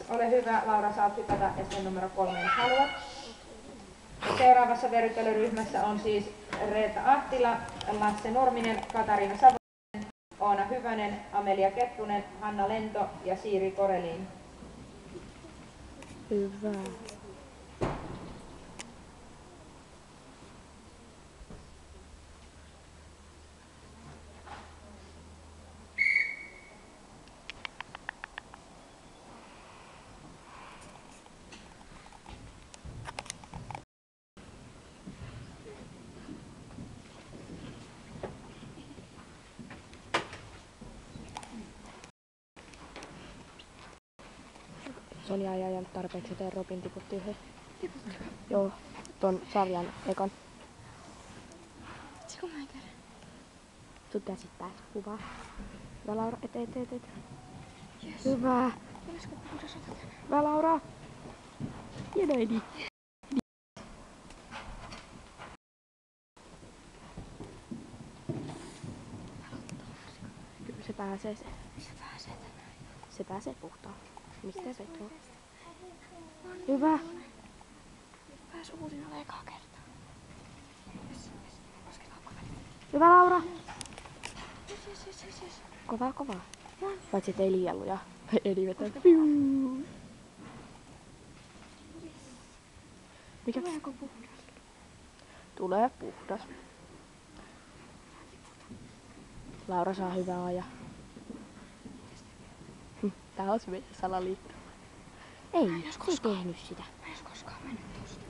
Ole hyvä, Laura, saat hypätä esteen numero 3, jos haluat. Seuraavassa verryttelyryhmässä on siis Reetta Ahtila, Lasse Nurminen, Katariina Savonen, Oona Hyvänen, Amelia Kettunen, Hanna Lento ja Siiri Koreliin. Hyvä. Sonja ei ajanut tarpeeksi, joten Robin tiputti yhden. Tiputtiko? Joo, ton sarjan ekan. Siko mä en kerran? Sut käsittää. Hyvä. Hyvä Laura, et. Yes. Hyvä. Olisiko puhuta sata tänään? Hyvä Laura. Hieno Edi. Kyllä se pääsee se. Se pääsee tänään. Se pääsee puhtaan. Mistä se tuo? Hyvä. Pääs uudinalle ekaa kertaa. Yes. Kosketaanko väliin? Hyvä Laura. Yes. Kovaa. Paitsi ettei liian luja. Edi vetää. Mikä? Tuleeko puhdas? Tulee puhdas. Laura saa hyvää ajaa. Tää on se meidän salaliitto. Ei tehnyt sitä. Mä en jos koskaan mennyt tosta.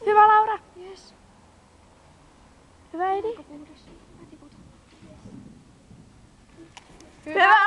Hyvä Laura. Yes. Hyvä Edi. Puhdas. Mä tiputan. Hyvä